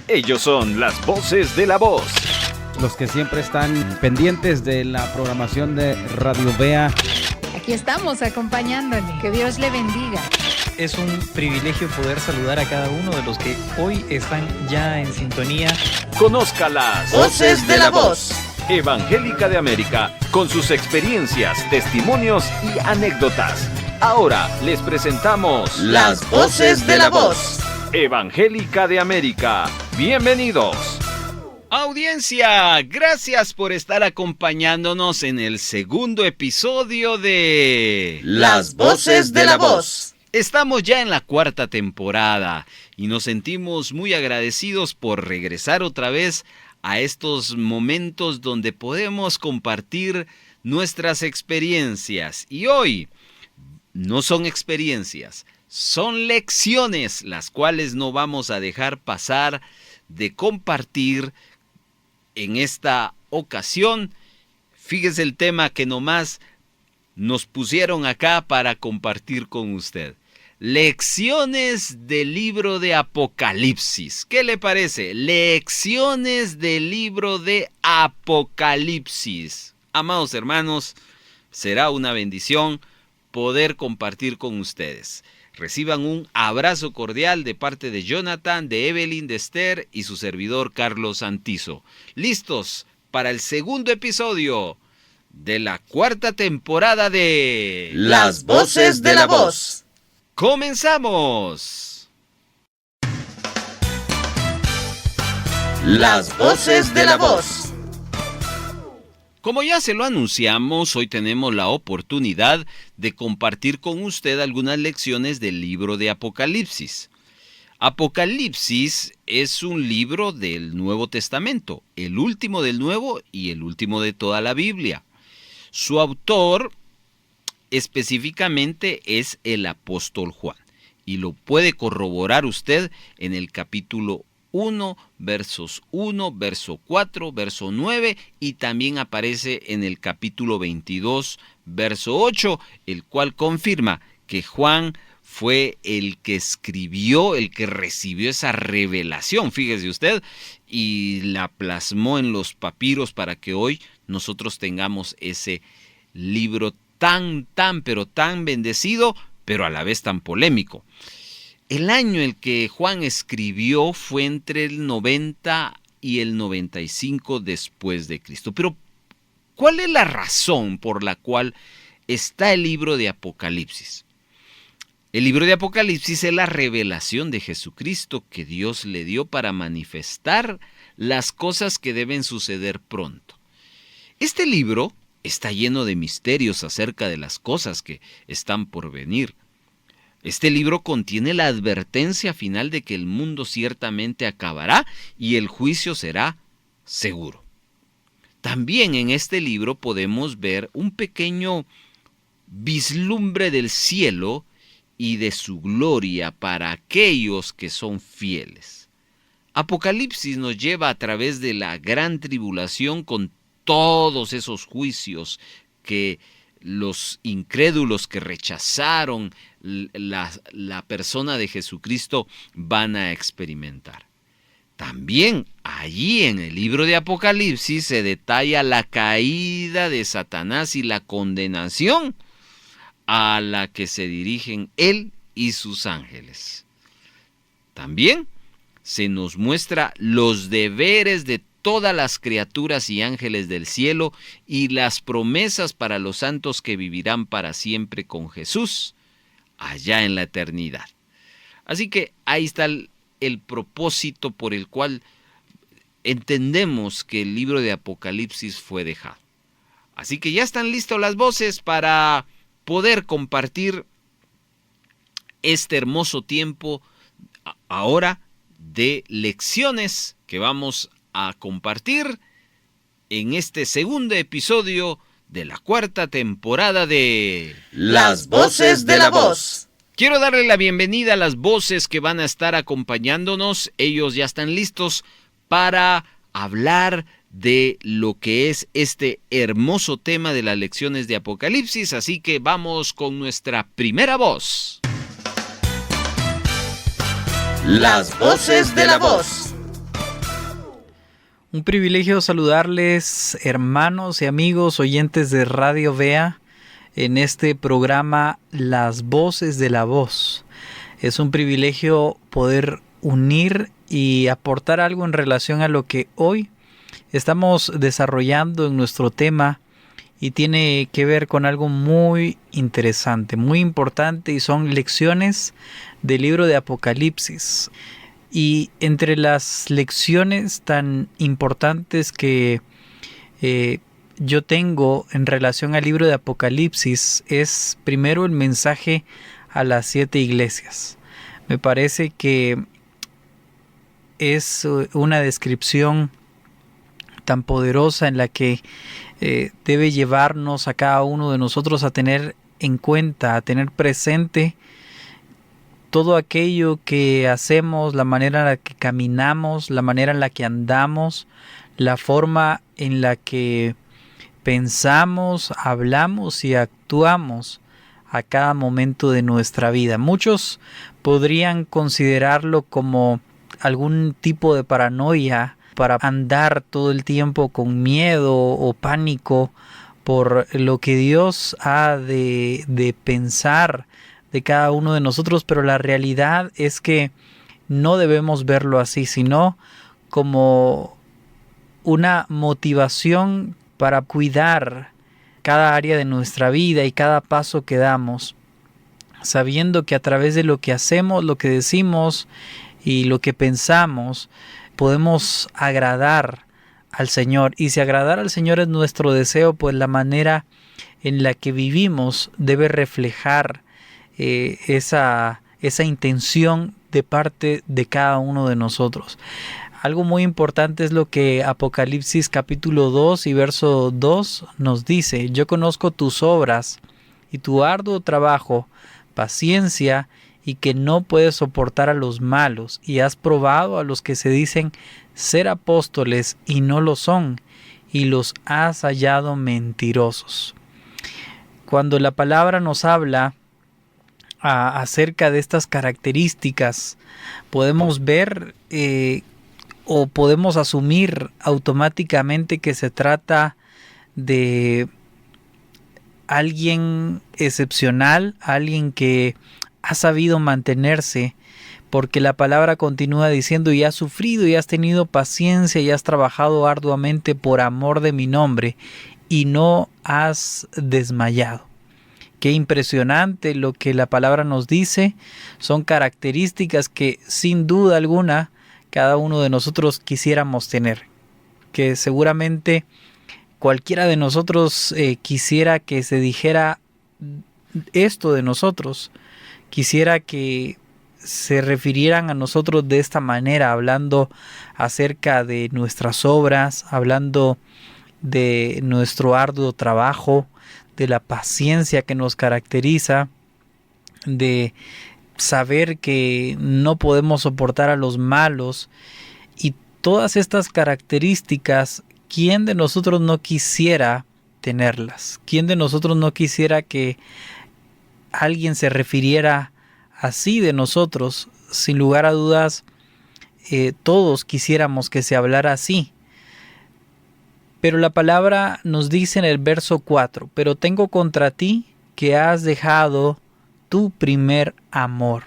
Ellos son las voces de la voz. Los que siempre están pendientes de la programación de Radio Vea. Aquí estamos acompañándole. Que Dios le bendiga. Es un privilegio poder saludar a cada uno de los que hoy están ya en sintonía. Conozca las voces de la voz. Evangélica de América, con sus experiencias, testimonios y anécdotas. Ahora les presentamos las voces de la voz. Evangélica de América. Bienvenidos. Audiencia, gracias por estar acompañándonos en el segundo episodio de Las voces de la voz. Estamos ya en la cuarta temporada y nos sentimos muy agradecidos por regresar otra vez a estos momentos donde podemos compartir nuestras experiencias. Y hoy no son experiencias, son lecciones las cuales no vamos a dejar pasar de compartir en esta ocasión. Fíjese el tema que nomás nos pusieron acá para compartir con usted. Lecciones del libro de Apocalipsis. ¿Qué le parece? Lecciones del libro de Apocalipsis. Amados hermanos, será una bendición poder compartir con ustedes. Reciban un abrazo cordial de parte de Jonathan, de Evelyn, de Esther y su servidor Carlos Santizo. ¿Listos para el segundo episodio de la cuarta temporada de Las voces de la voz? ¡Comenzamos! Las voces de la voz. Como ya se lo anunciamos, hoy tenemos la oportunidad de compartir con usted algunas lecciones del libro de Apocalipsis. Apocalipsis es un libro del Nuevo Testamento, el último del Nuevo y el último de toda la Biblia. Su autor específicamente es el apóstol Juan, y lo puede corroborar usted en el capítulo 1, versos 1, verso 4, verso 9, y también aparece en el capítulo 22, verso 8, el cual confirma que Juan fue el que escribió, el que recibió esa revelación, fíjese usted, y la plasmó en los papiros para que hoy nosotros tengamos ese libro pero tan bendecido, pero a la vez tan polémico. El año en que Juan escribió fue entre el 90 y el 95 después de Cristo. Pero, ¿cuál es la razón por la cual está el libro de Apocalipsis? El libro de Apocalipsis es la revelación de Jesucristo que Dios le dio para manifestar las cosas que deben suceder pronto. Este libro está lleno de misterios acerca de las cosas que están por venir. Este libro contiene la advertencia final de que el mundo ciertamente acabará y el juicio será seguro. También en este libro podemos ver un pequeño vislumbre del cielo y de su gloria para aquellos que son fieles. Apocalipsis nos lleva a través de la gran tribulación con todos esos juicios que los incrédulos que rechazaron la persona de Jesucristo van a experimentar. También allí en el libro de Apocalipsis se detalla la caída de Satanás y la condenación a la que se dirigen él y sus ángeles. También se nos muestra los deberes de todas las criaturas y ángeles del cielo y las promesas para los santos que vivirán para siempre con Jesús allá en la eternidad. Así que ahí está el propósito por el cual entendemos que el libro de Apocalipsis fue dejado. Así que ya están listas las voces para poder compartir este hermoso tiempo ahora de lecciones que vamos a compartir en este segundo episodio de la cuarta temporada de Las voces de la voz. Quiero darle la bienvenida a las voces que van a estar acompañándonos. Ellos ya están listos para hablar de lo que es este hermoso tema de las lecciones de Apocalipsis. Así que vamos con nuestra primera voz. Las voces de la voz. Un privilegio saludarles, hermanos y amigos oyentes de Radio Vea, en este programa Las Voces de la Voz. Es un privilegio poder unir y aportar algo en relación a lo que hoy estamos desarrollando en nuestro tema, y tiene que ver con algo muy interesante, muy importante, y son lecciones del libro de Apocalipsis. Y entre las lecciones tan importantes que yo tengo en relación al libro de Apocalipsis es primero el mensaje a las 7 iglesias. Me parece que es una descripción tan poderosa en la que debe llevarnos a cada uno de nosotros a tener en cuenta, a tener presente todo aquello que hacemos, la manera en la que caminamos, la manera en la que andamos, la forma en la que pensamos, hablamos y actuamos a cada momento de nuestra vida. Muchos podrían considerarlo como algún tipo de paranoia para andar todo el tiempo con miedo o pánico por lo que Dios ha de pensar de cada uno de nosotros, pero la realidad es que no debemos verlo así, sino como una motivación para cuidar cada área de nuestra vida y cada paso que damos, sabiendo que a través de lo que hacemos, lo que decimos y lo que pensamos, podemos agradar al Señor. Y si agradar al Señor es nuestro deseo, pues la manera en la que vivimos debe reflejar esa intención de parte de cada uno de nosotros. Algo muy importante es lo que Apocalipsis capítulo 2 y verso 2 nos dice: yo conozco tus obras y tu arduo trabajo, paciencia, y que no puedes soportar a los malos, y has probado a los que se dicen ser apóstoles y no lo son, y los has hallado mentirosos. Cuando la palabra nos habla acerca de estas características, podemos ver o podemos asumir automáticamente que se trata de alguien excepcional, alguien que ha sabido mantenerse, porque la palabra continúa diciendo: y has sufrido y has tenido paciencia y has trabajado arduamente por amor de mi nombre y no has desmayado. Qué impresionante lo que la palabra nos dice. Son características que sin duda alguna cada uno de nosotros quisiéramos tener, que seguramente cualquiera de nosotros quisiera que se dijera esto de nosotros, quisiera que se refirieran a nosotros de esta manera, hablando acerca de nuestras obras, hablando de nuestro arduo trabajo, de la paciencia que nos caracteriza, de saber que no podemos soportar a los malos, y todas estas características, ¿quién de nosotros no quisiera tenerlas? ¿Quién de nosotros no quisiera que alguien se refiriera así de nosotros? Sin lugar a dudas, todos quisiéramos que se hablara así. Pero la palabra nos dice en el verso 4: pero tengo contra ti que has dejado tu primer amor.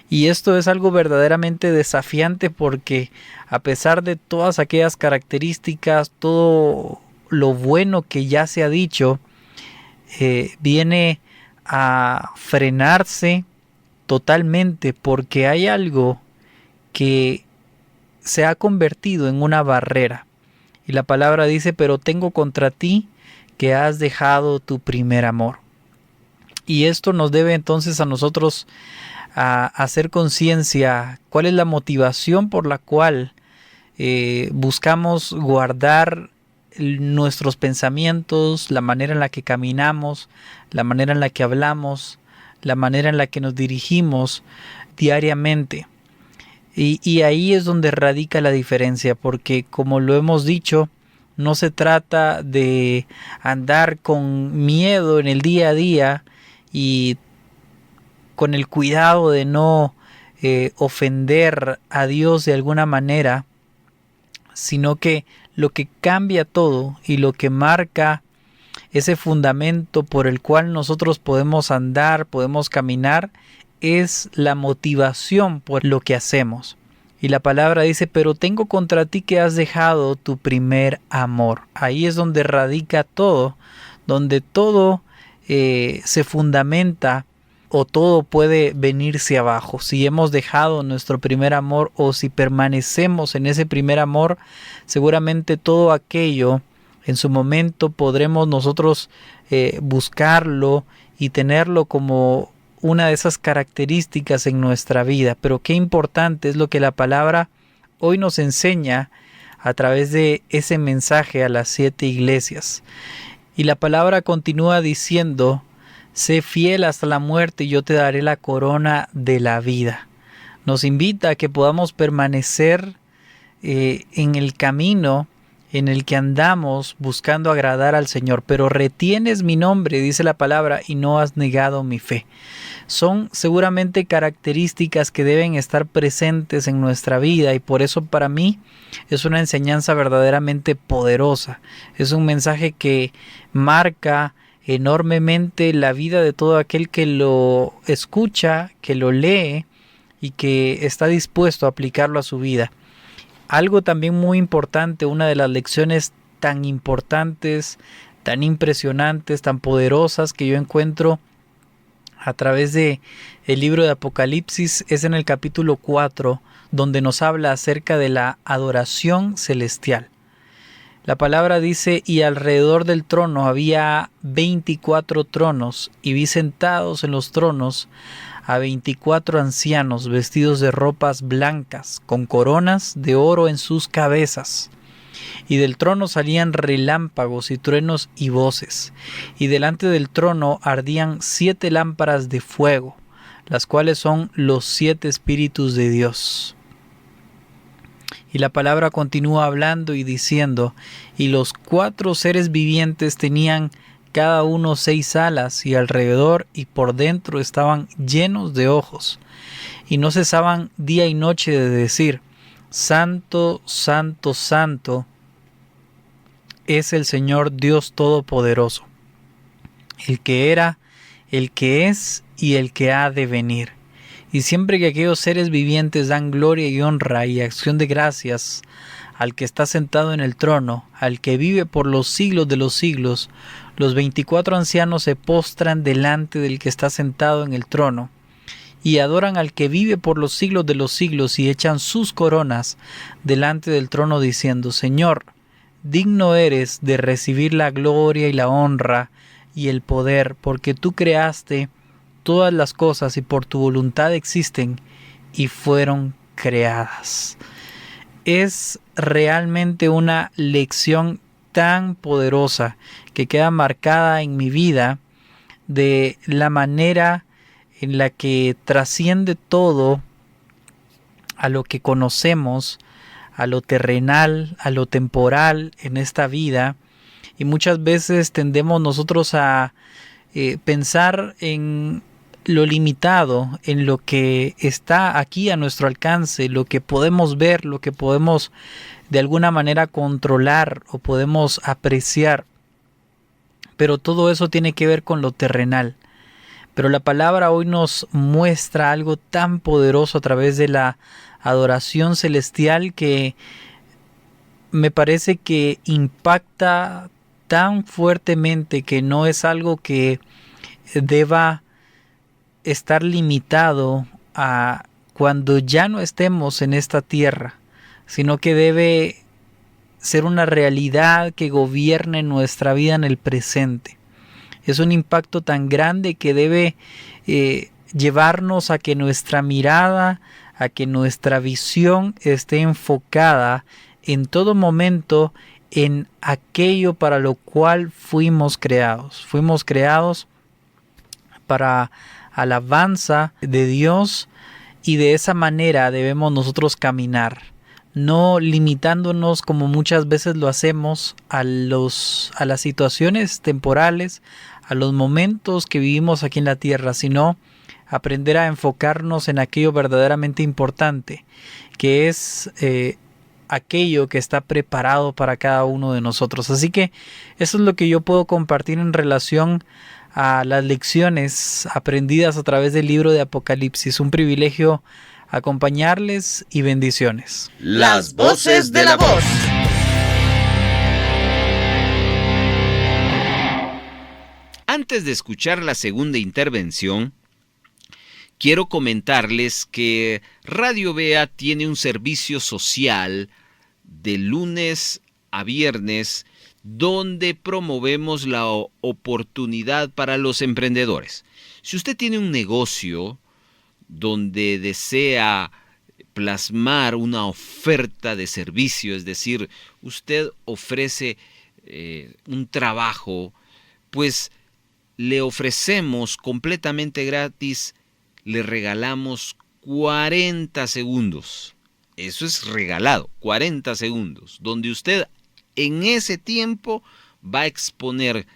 Y esto es algo verdaderamente desafiante, porque a pesar de todas aquellas características, todo lo bueno que ya se ha dicho, viene a frenarse totalmente, porque hay algo que se ha convertido en una barrera. Y la palabra dice: pero tengo contra ti que has dejado tu primer amor. Y esto nos debe entonces a nosotros a hacer conciencia cuál es la motivación por la cual buscamos guardar nuestros pensamientos, la manera en la que caminamos, la manera en la que hablamos, la manera en la que nos dirigimos diariamente. Y ahí es donde radica la diferencia, porque como lo hemos dicho, no se trata de andar con miedo en el día a día y con el cuidado de no ofender a Dios de alguna manera, sino que lo que cambia todo y lo que marca ese fundamento por el cual nosotros podemos andar, podemos caminar, es la motivación por lo que hacemos. Y la palabra dice, pero tengo contra ti que has dejado tu primer amor. Ahí es donde radica todo, donde todo se fundamenta o todo puede venirse abajo. Si hemos dejado nuestro primer amor o si permanecemos en ese primer amor, seguramente todo aquello en su momento podremos nosotros buscarlo y tenerlo como una de esas características en nuestra vida. Pero qué importante es lo que la palabra hoy nos enseña a través de ese mensaje a las 7 iglesias. Y la palabra continúa diciendo, sé fiel hasta la muerte y yo te daré la corona de la vida. Nos invita a que podamos permanecer en el camino en el que andamos buscando agradar al Señor, pero retienes mi nombre, dice la palabra, y no has negado mi fe. Son seguramente características que deben estar presentes en nuestra vida y por eso para mí es una enseñanza verdaderamente poderosa. Es un mensaje que marca enormemente la vida de todo aquel que lo escucha, que lo lee y que está dispuesto a aplicarlo a su vida. Algo también muy importante, una de las lecciones tan importantes, tan impresionantes, tan poderosas que yo encuentro a través de el libro de Apocalipsis es en el capítulo 4, donde nos habla acerca de la adoración celestial. La palabra dice, y alrededor del trono había 24 tronos, y vi sentados en los tronos a 24 ancianos vestidos de ropas blancas, con coronas de oro en sus cabezas. Y del trono salían relámpagos y truenos y voces, y delante del trono ardían 7 lámparas de fuego, las cuales son los 7 espíritus de Dios. Y la palabra continúa hablando y diciendo, y los 4 seres vivientes tenían cada uno 6 alas, y alrededor y por dentro estaban llenos de ojos, y no cesaban día y noche de decir, Santo, Santo, Santo, es el Señor Dios Todopoderoso, el que era, el que es y el que ha de venir. Y siempre que aquellos seres vivientes dan gloria y honra y acción de gracias al que está sentado en el trono, al que vive por los siglos de los siglos, los 24 ancianos se postran delante del que está sentado en el trono y adoran al que vive por los siglos de los siglos y echan sus coronas delante del trono diciendo, Señor, digno eres de recibir la gloria y la honra y el poder, porque tú creaste todas las cosas y por tu voluntad existen y fueron creadas. Es realmente una lección tan poderosa que queda marcada en mi vida de la manera en la que trasciende todo a lo que conocemos, a lo terrenal, a lo temporal en esta vida, y muchas veces tendemos nosotros a pensar en lo limitado, en lo que está aquí a nuestro alcance, lo que podemos ver, lo que podemos de alguna manera controlar o podemos apreciar, pero todo eso tiene que ver con lo terrenal. Pero la palabra hoy nos muestra algo tan poderoso a través de la adoración celestial que me parece que impacta tan fuertemente que no es algo que deba estar limitado a cuando ya no estemos en esta tierra, sino que debe ser una realidad que gobierne nuestra vida en el presente. Es un impacto tan grande que debe llevarnos a que nuestra mirada, a que nuestra visión esté enfocada en todo momento en aquello para lo cual fuimos creados. Fuimos creados para alabanza de Dios y de esa manera debemos nosotros caminar, no limitándonos como muchas veces lo hacemos a las situaciones temporales, a los momentos que vivimos aquí en la tierra, sino aprender a enfocarnos en aquello verdaderamente importante, que es aquello que está preparado para cada uno de nosotros. Así que eso es lo que yo puedo compartir en relación a las lecciones aprendidas a través del libro de Apocalipsis. Un privilegio acompañarles y bendiciones. Las voces de la voz. Antes de escuchar la segunda intervención, quiero comentarles que Radio Bea tiene un servicio social de lunes a viernes donde promovemos la oportunidad para los emprendedores. Si usted tiene un negocio donde desea plasmar una oferta de servicio, es decir, usted ofrece un trabajo, pues le ofrecemos completamente gratis, le regalamos 40 segundos. Eso es regalado, 40 segundos, donde usted en ese tiempo va a exponer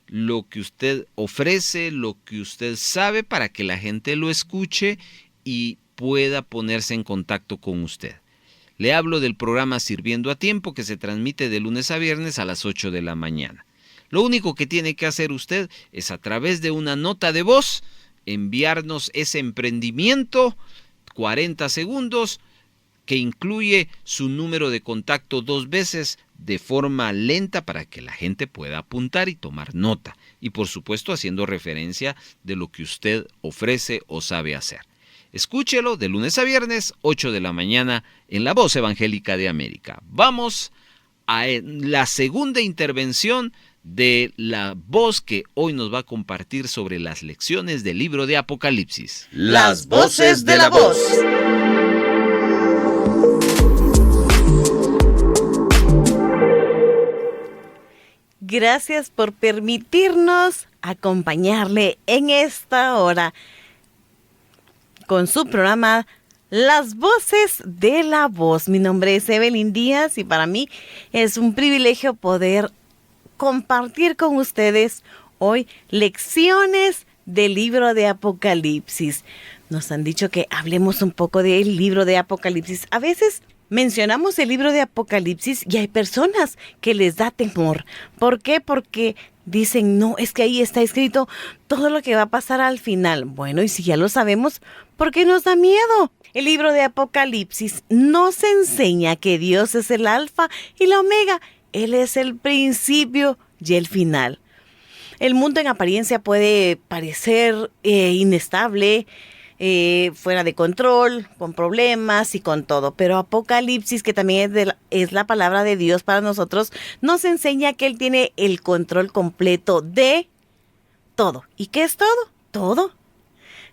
lo que usted ofrece, lo que usted sabe, para que la gente lo escuche y pueda ponerse en contacto con usted. Le hablo del programa Sirviendo a Tiempo, que se transmite de lunes a viernes a las 8 de la mañana. Lo único que tiene que hacer usted es, a través de una nota de voz, enviarnos ese emprendimiento, 40 segundos, que incluye su número de contacto 2 veces de forma lenta para que la gente pueda apuntar y tomar nota. Y por supuesto haciendo referencia de lo que usted ofrece o sabe hacer. Escúchelo de lunes a viernes, 8 de la mañana, en La Voz Evangélica de América. Vamos a la segunda intervención de la voz que hoy nos va a compartir sobre las lecciones del libro de Apocalipsis. Las voces de la voz. Gracias por permitirnos acompañarle en esta hora con su programa Las Voces de la Voz. Mi nombre es Evelyn Díaz y para mí es un privilegio poder compartir con ustedes hoy lecciones del libro de Apocalipsis. Nos han dicho que hablemos un poco del libro de Apocalipsis. A veces mencionamos el libro de Apocalipsis y hay personas que les da temor. ¿Por qué? Porque dicen, no, es que ahí está escrito todo lo que va a pasar al final. Bueno, y si ya lo sabemos, ¿por qué nos da miedo? El libro de Apocalipsis nos enseña que Dios es el alfa y la omega. Él es el principio y el final. El mundo en apariencia puede parecer inestable, fuera de control, con problemas y con todo. Pero Apocalipsis, que también es la palabra de Dios para nosotros, nos enseña que Él tiene el control completo de todo. ¿Y qué es todo? Todo.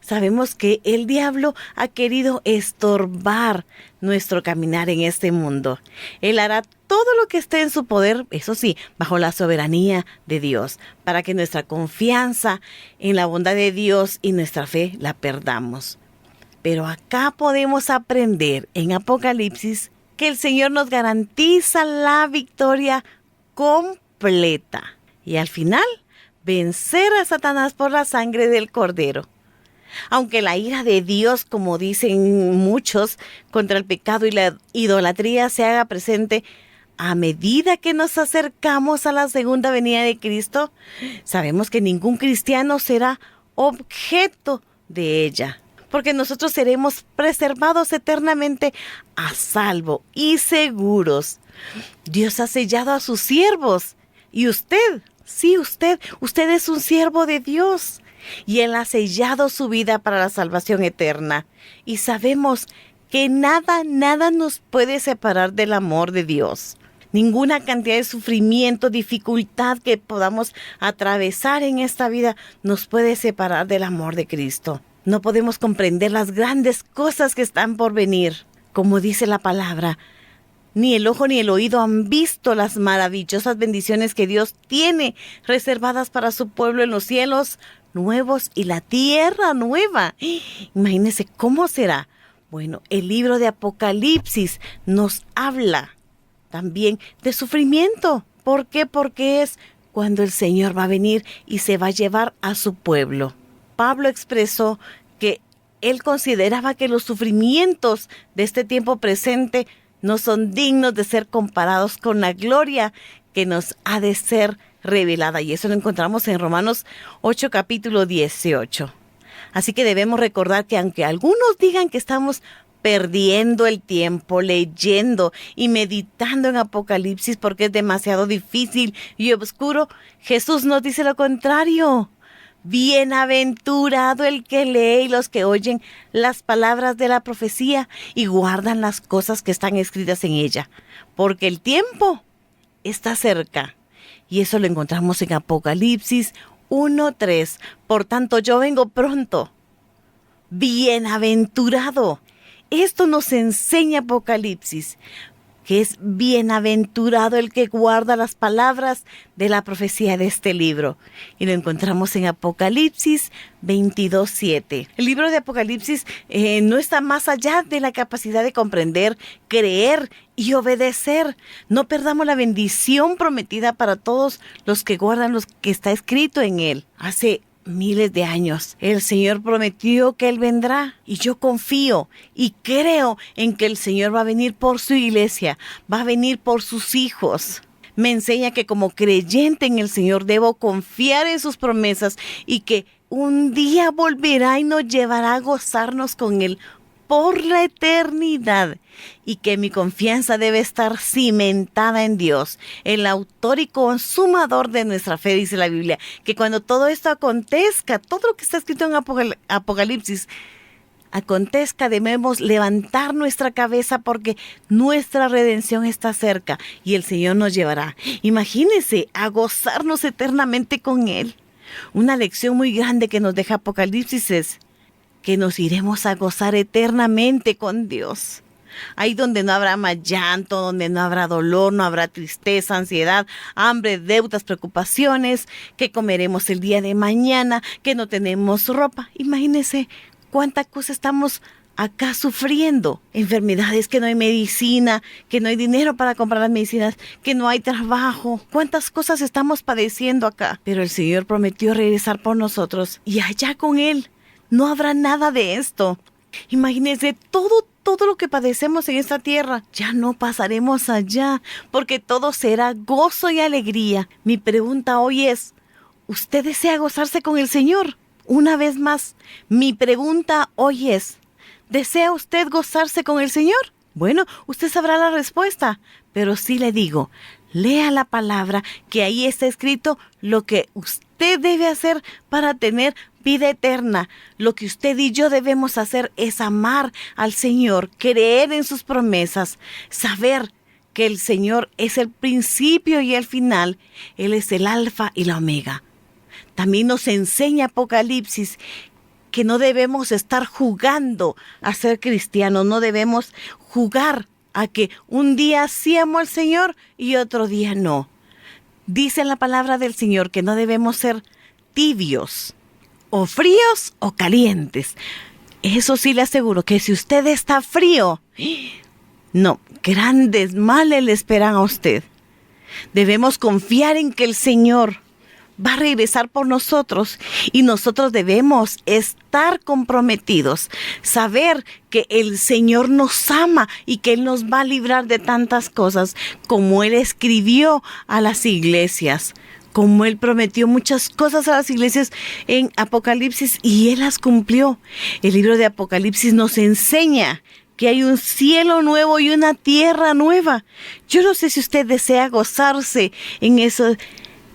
Sabemos que el diablo ha querido estorbar nuestro caminar en este mundo. Él hará todo lo que esté en su poder, eso sí, bajo la soberanía de Dios, para que nuestra confianza en la bondad de Dios y nuestra fe la perdamos. Pero acá podemos aprender en Apocalipsis que el Señor nos garantiza la victoria completa y al final vencer a Satanás por la sangre del Cordero. Aunque la ira de Dios, como dicen muchos, contra el pecado y la idolatría se haga presente a medida que nos acercamos a la segunda venida de Cristo, sabemos que ningún cristiano será objeto de ella, porque nosotros seremos preservados eternamente a salvo y seguros. Dios ha sellado a sus siervos y usted, sí, usted es un siervo de Dios. Y Él ha sellado su vida para la salvación eterna. Y sabemos que nada nos puede separar del amor de Dios. Ninguna cantidad de sufrimiento, dificultad que podamos atravesar en esta vida nos puede separar del amor de Cristo. No podemos comprender las grandes cosas que están por venir. Como dice la palabra, ni el ojo ni el oído han visto las maravillosas bendiciones que Dios tiene reservadas para su pueblo en los cielos nuevos y la tierra nueva. Imagínense cómo será. Bueno, el libro de Apocalipsis nos habla también de sufrimiento. ¿Por qué? Porque es cuando el Señor va a venir y se va a llevar a su pueblo. Pablo expresó que él consideraba que los sufrimientos de este tiempo presente no son dignos de ser comparados con la gloria que nos ha de ser revelada. Y eso lo encontramos en Romanos 8, capítulo 18. Así que debemos recordar que aunque algunos digan que estamos perdiendo el tiempo leyendo y meditando en Apocalipsis porque es demasiado difícil y oscuro, Jesús nos dice lo contrario. Bienaventurado el que lee y los que oyen las palabras de la profecía y guardan las cosas que están escritas en ella, porque el tiempo está cerca. Y eso lo encontramos en Apocalipsis 1:3. Por tanto, yo vengo pronto. Bienaventurado. Esto nos enseña Apocalipsis, que es bienaventurado el que guarda las palabras de la profecía de este libro. Y lo encontramos en Apocalipsis 22:7. El libro de Apocalipsis no está más allá de la capacidad de comprender, creer y obedecer. No perdamos la bendición prometida para todos los que guardan lo que está escrito en él. Hace miles de años el Señor prometió que Él vendrá, y yo confío y creo en que el Señor va a venir por su iglesia, va a venir por sus hijos. Me enseña que como creyente en el Señor debo confiar en sus promesas y que un día volverá y nos llevará a gozarnos con Él por la eternidad, y que mi confianza debe estar cimentada en Dios, el autor y consumador de nuestra fe, dice la Biblia, que cuando todo esto acontezca, todo lo que está escrito en Apocalipsis acontezca, debemos levantar nuestra cabeza porque nuestra redención está cerca y el Señor nos llevará. Imagínense, a gozarnos eternamente con Él. Una lección muy grande que nos deja Apocalipsis es que nos iremos a gozar eternamente con Dios. Ahí donde no habrá más llanto, donde no habrá dolor, no habrá tristeza, ansiedad, hambre, deudas, preocupaciones, que comeremos el día de mañana, que no tenemos ropa. Imagínense cuánta cosa estamos acá sufriendo. Enfermedades, que no hay medicina, que no hay dinero para comprar las medicinas, que no hay trabajo. Cuántas cosas estamos padeciendo acá. Pero el Señor prometió regresar por nosotros y allá con Él no habrá nada de esto. Imagínense todo lo que padecemos en esta tierra, ya no pasaremos allá, porque todo será gozo y alegría. Mi pregunta hoy es, ¿usted desea gozarse con el Señor? Una vez más, mi pregunta hoy es, ¿desea usted gozarse con el Señor? Bueno, usted sabrá la respuesta, pero sí le digo, lea la palabra, que ahí está escrito lo que usted debe hacer para tener vida eterna. Lo que usted y yo debemos hacer es amar al Señor, creer en sus promesas, saber que el Señor es el principio y el final. Él es el alfa y la omega. También nos enseña Apocalipsis que no debemos estar jugando a ser cristianos, no debemos jugar a que un día sí amo al Señor y otro día no. Dice la palabra del Señor que no debemos ser tibios, o fríos o calientes. Eso sí le aseguro que si usted está frío, no, grandes males le esperan a usted. Debemos confiar en que el Señor va a regresar por nosotros y nosotros debemos estar comprometidos, saber que el Señor nos ama y que Él nos va a librar de tantas cosas, como Él escribió a las iglesias, como Él prometió muchas cosas a las iglesias en Apocalipsis y Él las cumplió. El libro de Apocalipsis nos enseña que hay un cielo nuevo y una tierra nueva. Yo no sé si usted desea gozarse en eso,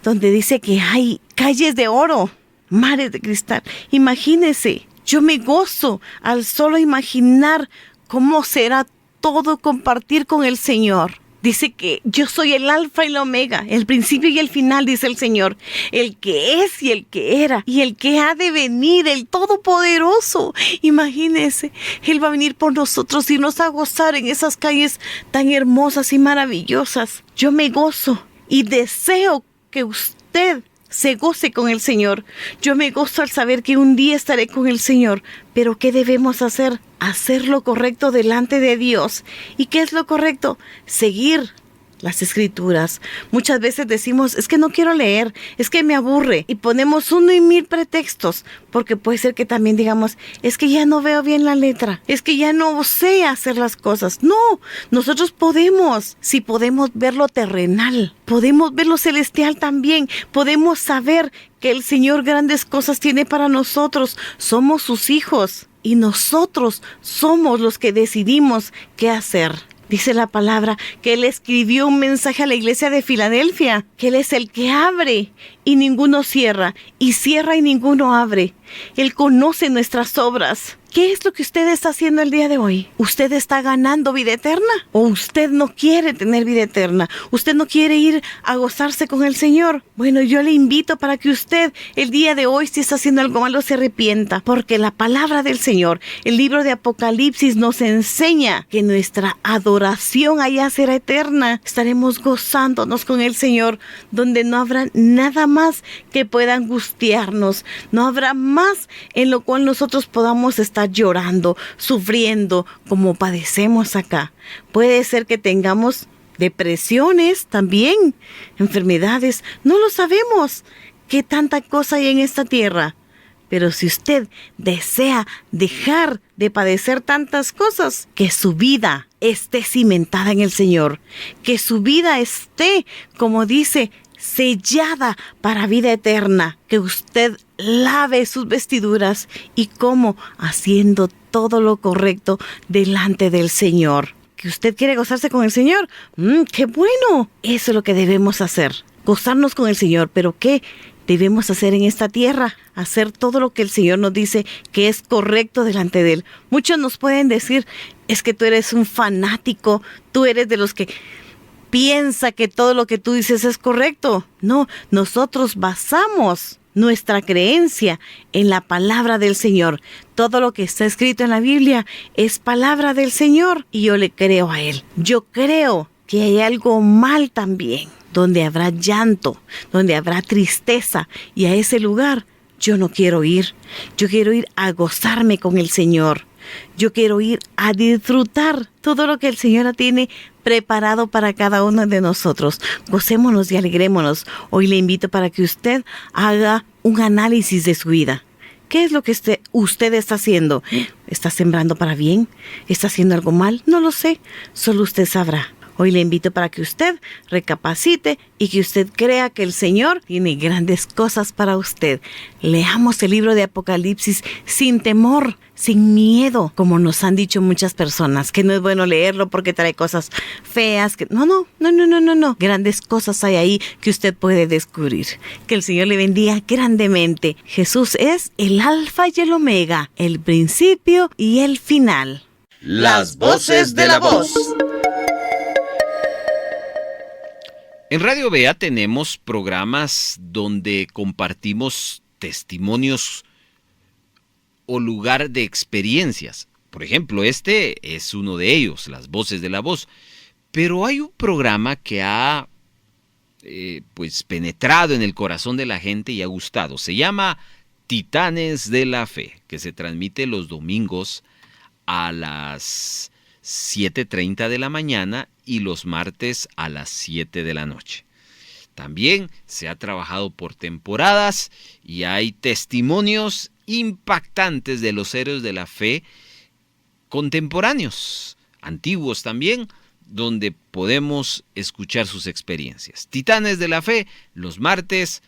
donde dice que hay calles de oro, mares de cristal. Imagínese, yo me gozo al solo imaginar cómo será todo compartir con el Señor. Dice que yo soy el alfa y la omega, el principio y el final, dice el Señor. El que es y el que era y el que ha de venir, el todopoderoso. Imagínese, Él va a venir por nosotros y nos va a gozar en esas calles tan hermosas y maravillosas. Yo me gozo y deseo que usted se goce con el Señor. Yo me gozo al saber que un día estaré con el Señor. Pero ¿qué debemos hacer? Hacer lo correcto delante de Dios. ¿Y qué es lo correcto? Seguir las escrituras. Muchas veces decimos, es que no quiero leer, es que me aburre, y ponemos 1 y 1000 pretextos, porque puede ser que también digamos, es que ya no veo bien la letra, es que ya no sé hacer las cosas. No, nosotros podemos, si podemos ver lo terrenal, podemos ver lo celestial también, podemos saber que el Señor grandes cosas tiene para nosotros, somos sus hijos y nosotros somos los que decidimos qué hacer. Dice la palabra que Él escribió un mensaje a la iglesia de Filadelfia, que Él es el que abre y ninguno cierra, y cierra y ninguno abre. Él conoce nuestras obras. ¿Qué es lo que usted está haciendo el día de hoy? ¿Usted está ganando vida eterna? ¿O usted no quiere tener vida eterna? ¿Usted no quiere ir a gozarse con el Señor? Bueno, yo le invito para que usted el día de hoy, si está haciendo algo malo, se arrepienta. Porque la palabra del Señor, el libro de Apocalipsis, nos enseña que nuestra adoración allá será eterna. Estaremos gozándonos con el Señor, donde no habrá nada más que pueda angustiarnos. No habrá más en lo cual nosotros podamos estar llorando, sufriendo como padecemos acá. Puede ser que tengamos depresiones también, enfermedades, no lo sabemos. ¿Qué tanta cosa hay en esta tierra? Pero si usted desea dejar de padecer tantas cosas, que su vida esté cimentada en el Señor, que su vida esté, como dice, sellada para vida eterna, que usted lave sus vestiduras. ¿Y cómo? Haciendo todo lo correcto delante del Señor. ¿Que usted quiere gozarse con el Señor? ¡Qué bueno! Eso es lo que debemos hacer, gozarnos con el Señor. ¿Pero qué debemos hacer en esta tierra? Hacer todo lo que el Señor nos dice que es correcto delante de Él. Muchos nos pueden decir, es que tú eres un fanático, tú eres de los que piensa que todo lo que tú dices es correcto. No, nosotros basamos nuestra creencia en la palabra del Señor. Todo lo que está escrito en la Biblia es palabra del Señor y yo le creo a Él. Yo creo que hay algo mal también, donde habrá llanto, donde habrá tristeza, y a ese lugar yo no quiero ir. Yo quiero ir a gozarme con el Señor. Yo quiero ir a disfrutar todo lo que el Señor tiene preparado para cada uno de nosotros. Gocémonos y alegrémonos. Hoy le invito para que usted haga un análisis de su vida. ¿Qué es lo que usted está haciendo? ¿Está sembrando para bien? ¿Está haciendo algo mal? No lo sé. Solo usted sabrá. Hoy le invito para que usted recapacite y que usted crea que el Señor tiene grandes cosas para usted. Leamos el libro de Apocalipsis sin temor, sin miedo, como nos han dicho muchas personas, que no es bueno leerlo porque trae cosas feas. No. Grandes cosas hay ahí que usted puede descubrir. Que el Señor le bendiga grandemente. Jesús es el Alfa y el Omega, el principio y el final. Las voces de la voz. En Radio Bea tenemos programas donde compartimos testimonios o lugar de experiencias. Por ejemplo, este es uno de ellos, Las Voces de la Voz. Pero hay un programa que ha penetrado en el corazón de la gente y ha gustado. Se llama Titanes de la Fe, que se transmite los domingos a las 7:30 de la mañana y los martes a las 7 de la noche. También se ha trabajado por temporadas y hay testimonios impactantes de los héroes de la fe contemporáneos, antiguos también, donde podemos escuchar sus experiencias. Titanes de la Fe, los martes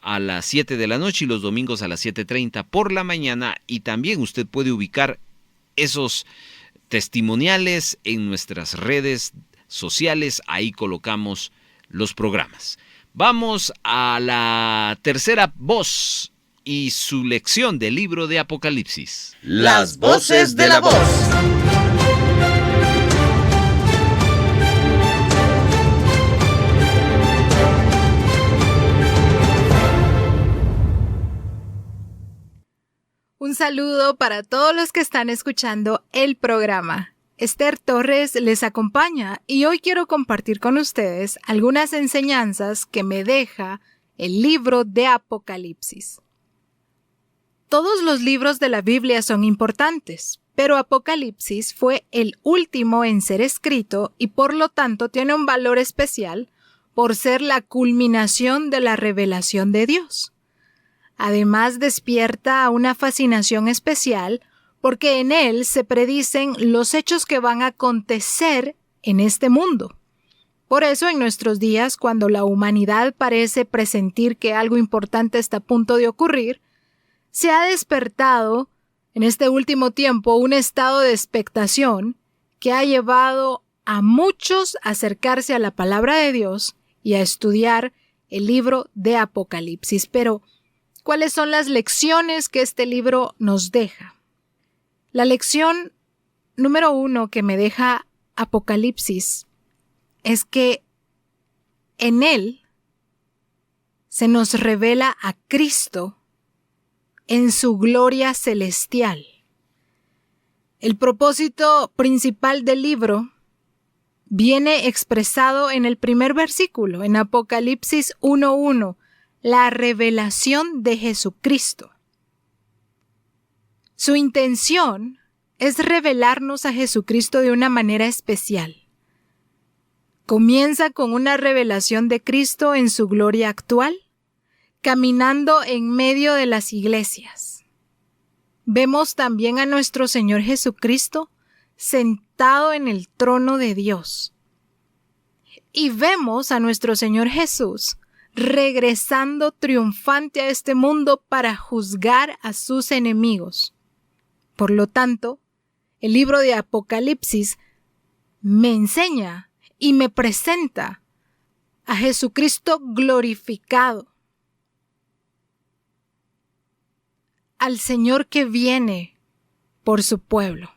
a las 7 de la noche y los domingos a las 7:30 por la mañana. Y también usted puede ubicar esos testimoniales en nuestras redes sociales. Ahí colocamos los programas. Vamos a la tercera voz y su lección del libro de Apocalipsis. Las voces de la voz. Un saludo para todos los que están escuchando el programa. Esther Torres les acompaña y hoy quiero compartir con ustedes algunas enseñanzas que me deja el libro de Apocalipsis. Todos los libros de la Biblia son importantes, pero Apocalipsis fue el último en ser escrito y por lo tanto tiene un valor especial por ser la culminación de la revelación de Dios. Además, despierta una fascinación especial porque en él se predicen los hechos que van a acontecer en este mundo. Por eso, en nuestros días, cuando la humanidad parece presentir que algo importante está a punto de ocurrir, se ha despertado en este último tiempo un estado de expectación que ha llevado a muchos a acercarse a la palabra de Dios y a estudiar el libro de Apocalipsis. Pero, ¿cuáles son las lecciones que este libro nos deja? La lección número 1 que me deja Apocalipsis es que en él se nos revela a Cristo en su gloria celestial. El propósito principal del libro viene expresado en el primer versículo, en Apocalipsis 1:1, la revelación de Jesucristo. Su intención es revelarnos a Jesucristo de una manera especial. Comienza con una revelación de Cristo en su gloria actual, caminando en medio de las iglesias. Vemos también a nuestro Señor Jesucristo sentado en el trono de Dios. Y vemos a nuestro Señor Jesús regresando triunfante a este mundo para juzgar a sus enemigos. Por lo tanto, el libro de Apocalipsis me enseña y me presenta a Jesucristo glorificado, al Señor que viene por su pueblo.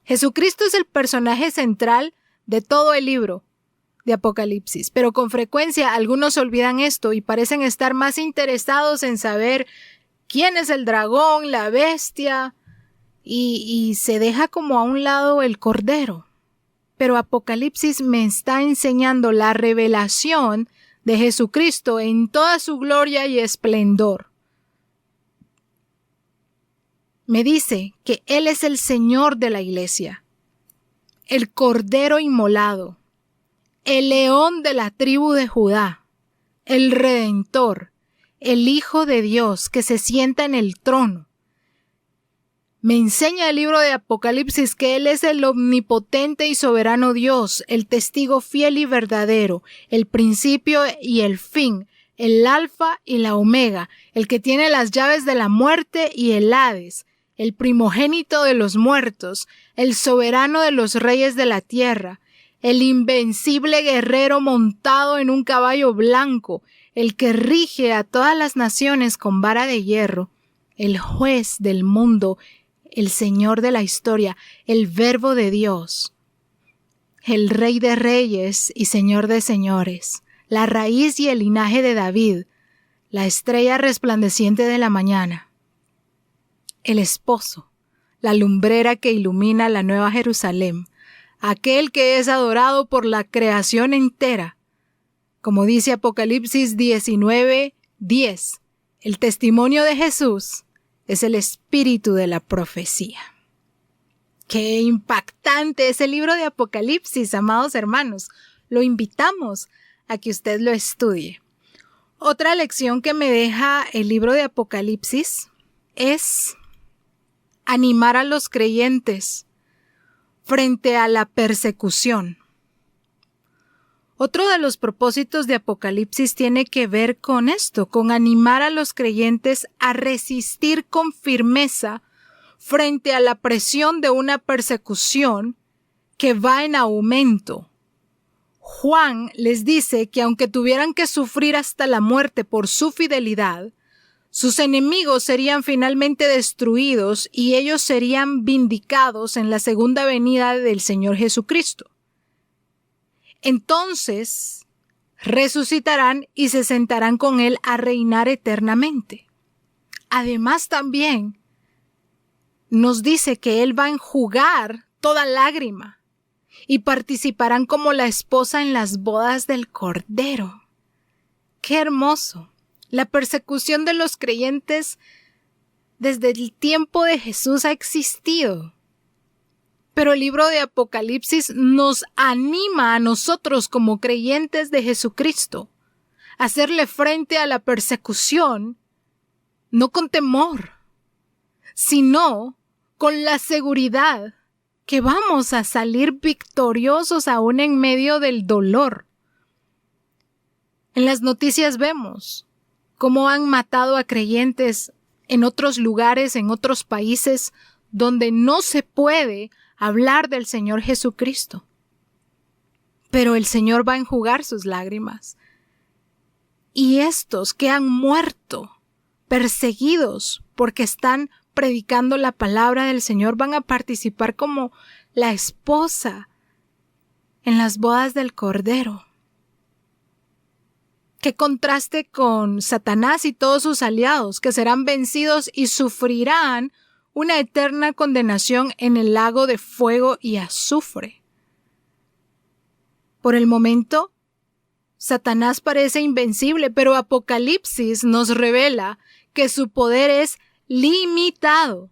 Jesucristo es el personaje central de todo el libro de Apocalipsis, pero con frecuencia algunos olvidan esto y parecen estar más interesados en saber quién es el dragón, la bestia, y se deja como a un lado el cordero. Pero Apocalipsis me está enseñando la revelación de Jesucristo en toda su gloria y esplendor. Me dice que Él es el Señor de la iglesia, el Cordero inmolado, el León de la tribu de Judá, el Redentor, el Hijo de Dios que se sienta en el trono. Me enseña el libro de Apocalipsis que Él es el omnipotente y soberano Dios, el testigo fiel y verdadero, el principio y el fin, el alfa y la omega, el que tiene las llaves de la muerte y el Hades, el primogénito de los muertos, el soberano de los reyes de la tierra, el invencible guerrero montado en un caballo blanco, el que rige a todas las naciones con vara de hierro, el juez del mundo, el Señor de la historia, el Verbo de Dios, el Rey de reyes y Señor de señores, la raíz y el linaje de David, la estrella resplandeciente de la mañana, el esposo, la lumbrera que ilumina la nueva Jerusalén, aquel que es adorado por la creación entera, como dice Apocalipsis 19:10, el testimonio de Jesús es el espíritu de la profecía. ¡Qué impactante es el libro de Apocalipsis, amados hermanos! Lo invitamos a que usted lo estudie. Otra lección que me deja el libro de Apocalipsis es animar a los creyentes frente a la persecución. Otro de los propósitos de Apocalipsis tiene que ver con esto, con animar a los creyentes a resistir con firmeza frente a la presión de una persecución que va en aumento. Juan les dice que aunque tuvieran que sufrir hasta la muerte por su fidelidad, sus enemigos serían finalmente destruidos y ellos serían vindicados en la segunda venida del Señor Jesucristo. Entonces resucitarán y se sentarán con Él a reinar eternamente. Además también nos dice que Él va a enjugar toda lágrima y participarán como la esposa en las bodas del Cordero. ¡Qué hermoso! La persecución de los creyentes desde el tiempo de Jesús ha existido. Pero el libro de Apocalipsis nos anima a nosotros como creyentes de Jesucristo a hacerle frente a la persecución, no con temor, sino con la seguridad que vamos a salir victoriosos aún en medio del dolor. En las noticias vemos cómo han matado a creyentes en otros lugares, en otros países, donde no se puede hablar del Señor Jesucristo. Pero el Señor va a enjugar sus lágrimas. Y estos que han muerto, perseguidos porque están predicando la palabra del Señor, van a participar como la esposa en las bodas del Cordero. Qué contraste con Satanás y todos sus aliados, que serán vencidos y sufrirán una eterna condenación en el lago de fuego y azufre. Por el momento, Satanás parece invencible, pero Apocalipsis nos revela que su poder es limitado,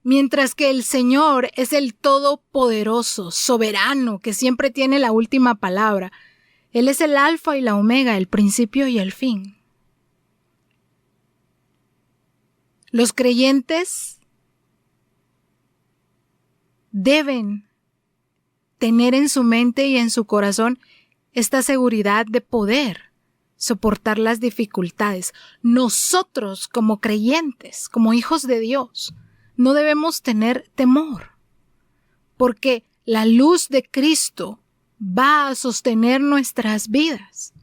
mientras que el Señor es el Todopoderoso, soberano, que siempre tiene la última palabra. Él es el Alfa y la Omega, el principio y el fin. Los creyentes deben tener en su mente y en su corazón esta seguridad de poder soportar las dificultades. Nosotros, como creyentes, como hijos de Dios, no debemos tener temor, porque la luz de Cristo va a sostener nuestras vidas.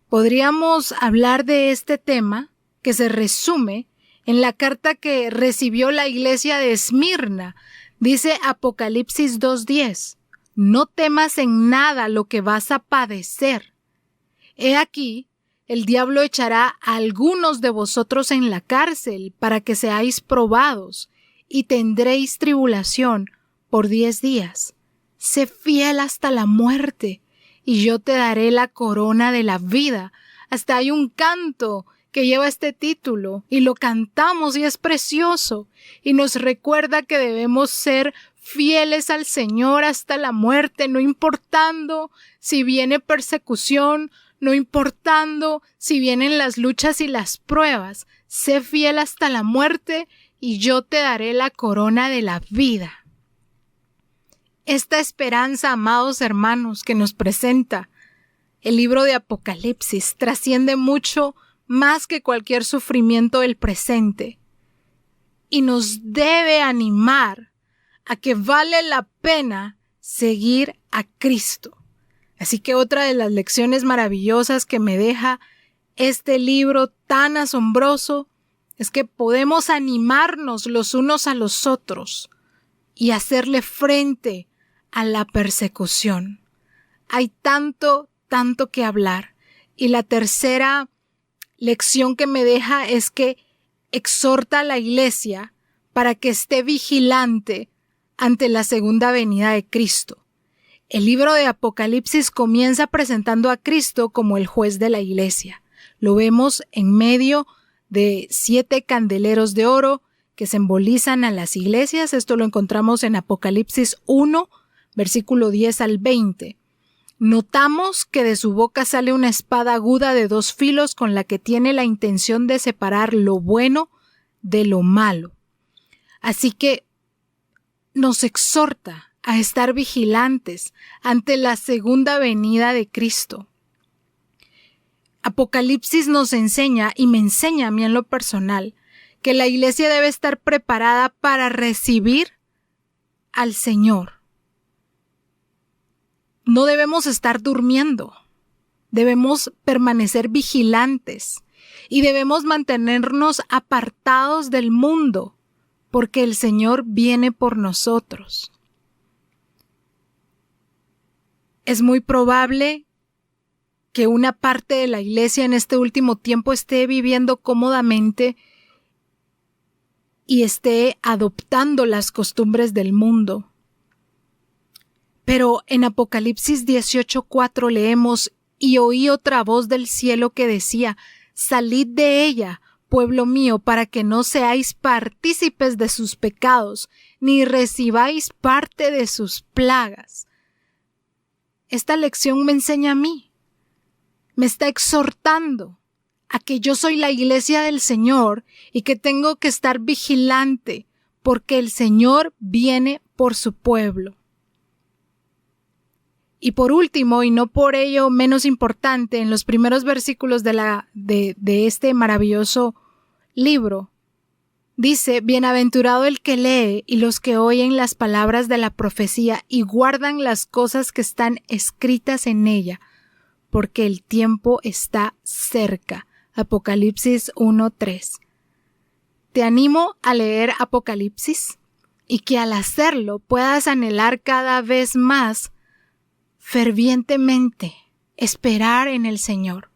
Podríamos hablar de este tema que se resume en la carta que recibió la iglesia de Esmirna. Dice Apocalipsis 2:10, no temas en nada lo que vas a padecer. He aquí, el diablo echará a algunos de vosotros en la cárcel para que seáis probados y tendréis tribulación por 10 días. Sé fiel hasta la muerte y yo te daré la corona de la vida. Hasta hay un canto que lleva este título y lo cantamos y es precioso y nos recuerda que debemos ser fieles al Señor hasta la muerte, no importando si viene persecución, no importando si vienen las luchas y las pruebas. Sé fiel hasta la muerte y yo te daré la corona de la vida. Esta esperanza, amados hermanos, que nos presenta el libro de Apocalipsis trasciende mucho más que cualquier sufrimiento del presente y nos debe animar a que vale la pena seguir a Cristo. Así que otra de las lecciones maravillosas que me deja este libro tan asombroso es que podemos animarnos los unos a los otros y hacerle frente a la persecución. Hay tanto que hablar. Y la tercera lección que me deja es que exhorta a la iglesia para que esté vigilante ante la segunda venida de Cristo. El libro de Apocalipsis comienza presentando a Cristo como el juez de la iglesia. Lo vemos en medio de 7 candeleros de oro que simbolizan a las iglesias. Esto lo encontramos en Apocalipsis 1, versículo 10 al 20. Notamos que de su boca sale una espada aguda de 2 filos con la que tiene la intención de separar lo bueno de lo malo. Así que nos exhorta a estar vigilantes ante la segunda venida de Cristo. Apocalipsis nos enseña, y me enseña a mí en lo personal, que la iglesia debe estar preparada para recibir al Señor. No debemos estar durmiendo, debemos permanecer vigilantes y debemos mantenernos apartados del mundo, porque el Señor viene por nosotros. Es muy probable que una parte de la iglesia en este último tiempo esté viviendo cómodamente y esté adoptando las costumbres del mundo. Pero en Apocalipsis 18:4 leemos: y oí otra voz del cielo que decía: salid de ella, pueblo mío, para que no seáis partícipes de sus pecados, ni recibáis parte de sus plagas. Esta lección me enseña a mí, me está exhortando a que yo soy la iglesia del Señor y que tengo que estar vigilante porque el Señor viene por su pueblo. Y por último, y no por ello menos importante, en los primeros versículos de este maravilloso libro, dice: bienaventurado el que lee y los que oyen las palabras de la profecía y guardan las cosas que están escritas en ella, porque el tiempo está cerca. Apocalipsis 1:3. Te animo a leer Apocalipsis y que al hacerlo puedas anhelar cada vez más fervientemente esperar en el Señor,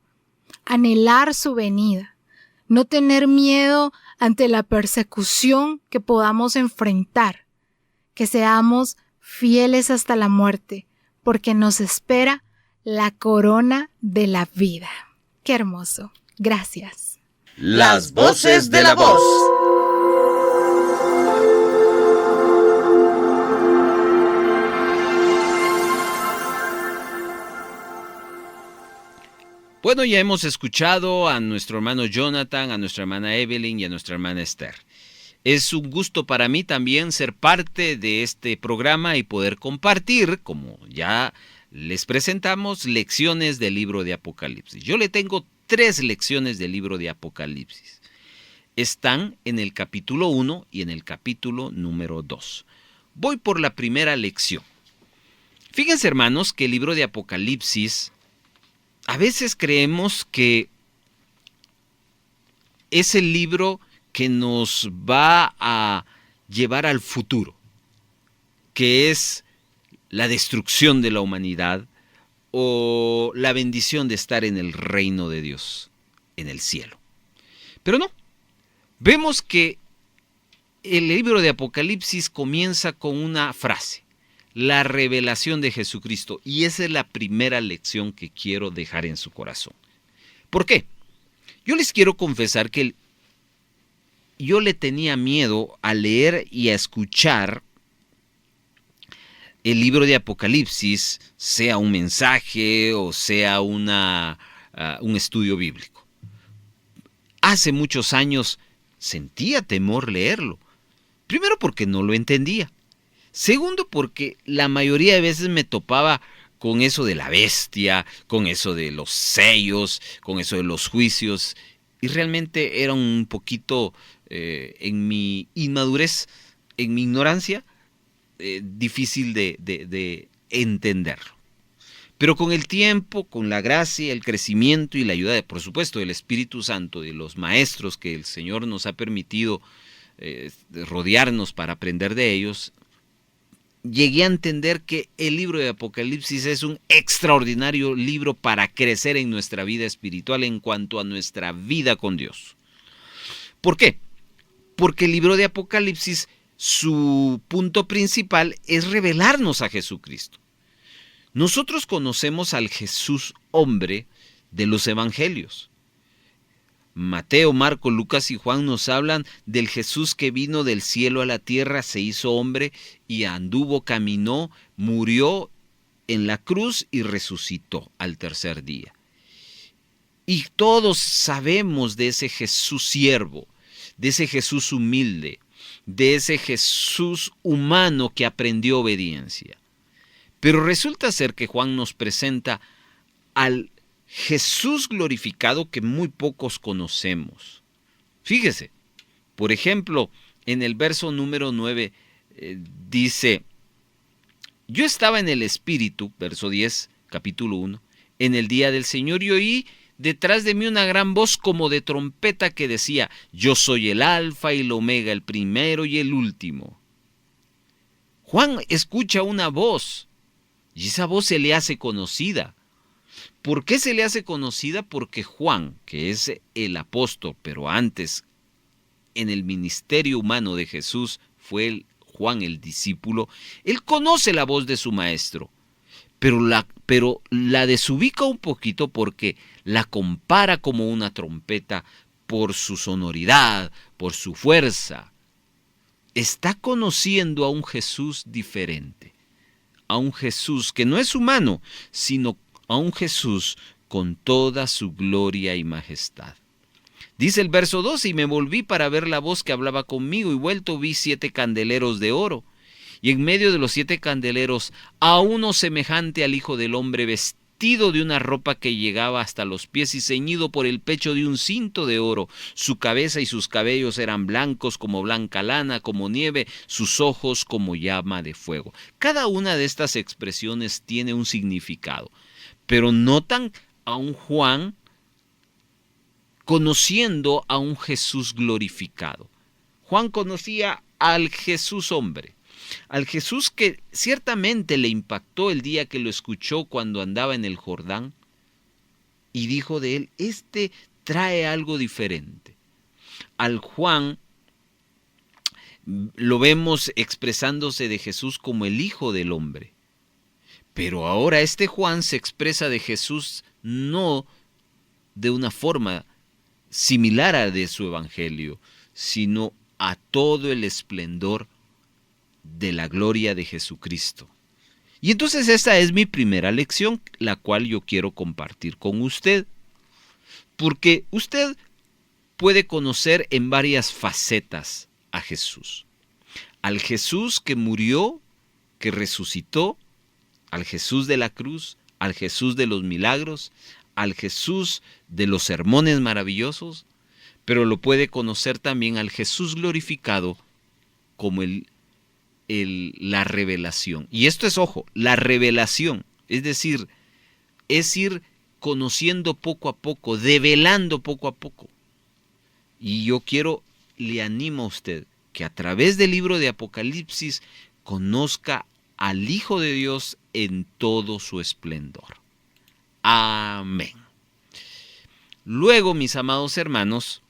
anhelar su venida, no tener miedo ante la persecución que podamos enfrentar, que seamos fieles hasta la muerte, porque nos espera la corona de la vida. ¡Qué hermoso! Gracias. Las voces de la voz. Bueno, ya hemos escuchado a nuestro hermano Jonathan, a nuestra hermana Evelyn y a nuestra hermana Esther. Es un gusto para mí también ser parte de este programa y poder compartir, como ya les presentamos, lecciones del libro de Apocalipsis. Yo le tengo 3 lecciones del libro de Apocalipsis. Están en el capítulo 1 y en el capítulo número 2. Voy por la primera lección. Fíjense, hermanos, que el libro de Apocalipsis, a veces creemos que es el libro que nos va a llevar al futuro, que es la destrucción de la humanidad o la bendición de estar en el reino de Dios, en el cielo. Pero no, vemos que el libro de Apocalipsis comienza con una frase: la revelación de Jesucristo, y esa es la primera lección que quiero dejar en su corazón. ¿Por qué? Yo les quiero confesar que yo le tenía miedo a leer y a escuchar el libro de Apocalipsis, sea un mensaje o sea un estudio bíblico. Hace muchos años sentía temor leerlo. Primero porque no lo entendía. Segundo porque la mayoría de veces me topaba con eso de la bestia, con eso de los sellos, con eso de los juicios. Y realmente era un poquito, en mi inmadurez, en mi ignorancia, difícil de entenderlo. Pero con el tiempo, con la gracia, el crecimiento y la ayuda, por supuesto, del Espíritu Santo, de los maestros que el Señor nos ha permitido rodearnos para aprender de ellos, llegué a entender que el libro de Apocalipsis es un extraordinario libro para crecer en nuestra vida espiritual en cuanto a nuestra vida con Dios. ¿Por qué? Porque el libro de Apocalipsis, su punto principal es revelarnos a Jesucristo. Nosotros conocemos al Jesús hombre de los evangelios. Mateo, Marcos, Lucas y Juan nos hablan del Jesús que vino del cielo a la tierra, se hizo hombre y anduvo, caminó, murió en la cruz y resucitó al tercer día. Y todos sabemos de ese Jesús siervo, de ese Jesús humilde, de ese Jesús humano que aprendió obediencia. Pero resulta ser que Juan nos presenta al Jesús glorificado que muy pocos conocemos. Fíjese, por ejemplo, en el verso número 9 dice: yo estaba en el Espíritu, verso 10, capítulo 1, en el día del Señor, y oí detrás de mí una gran voz como de trompeta que decía: yo soy el Alfa y el Omega, el primero y el último. Juan escucha una voz y esa voz se le hace conocida. ¿Por qué se le hace conocida? Porque Juan, que es el apóstol, pero antes en el ministerio humano de Jesús fue Juan el discípulo, él conoce la voz de su maestro, pero la desubica un poquito porque la compara como una trompeta, por su sonoridad, por su fuerza. Está conociendo a un Jesús diferente, a un Jesús que no es humano, sino a un Jesús con toda su gloria y majestad. Dice el verso 12, y me volví para ver la voz que hablaba conmigo, y vuelto vi 7 candeleros de oro, y en medio de los 7 candeleros a uno semejante al Hijo del Hombre, vestido de una ropa que llegaba hasta los pies y ceñido por el pecho de un cinto de oro. Su cabeza y sus cabellos eran blancos como blanca lana, como nieve, sus ojos como llama de fuego. Cada una de estas expresiones tiene un significado, pero notan a un Juan conociendo a un Jesús glorificado. Juan conocía al Jesús hombre, al Jesús que ciertamente le impactó el día que lo escuchó cuando andaba en el Jordán, y dijo de él: este trae algo diferente. Al Juan lo vemos expresándose de Jesús como el Hijo del Hombre, pero ahora este Juan se expresa de Jesús no de una forma similar a de su evangelio, sino a todo el esplendor de la gloria de Jesucristo. Y entonces esta es mi primera lección, la cual yo quiero compartir con usted, porque usted puede conocer en varias facetas a Jesús. Al Jesús que murió, que resucitó, al Jesús de la cruz, al Jesús de los milagros, al Jesús de los sermones maravillosos, pero lo puede conocer también al Jesús glorificado como la revelación. Y esto es, ojo, la revelación, es decir, es ir conociendo poco a poco, develando poco a poco. Y yo le animo a usted que a través del libro de Apocalipsis conozca al Hijo de Dios en todo su esplendor. Amén. Luego, mis amados hermanos,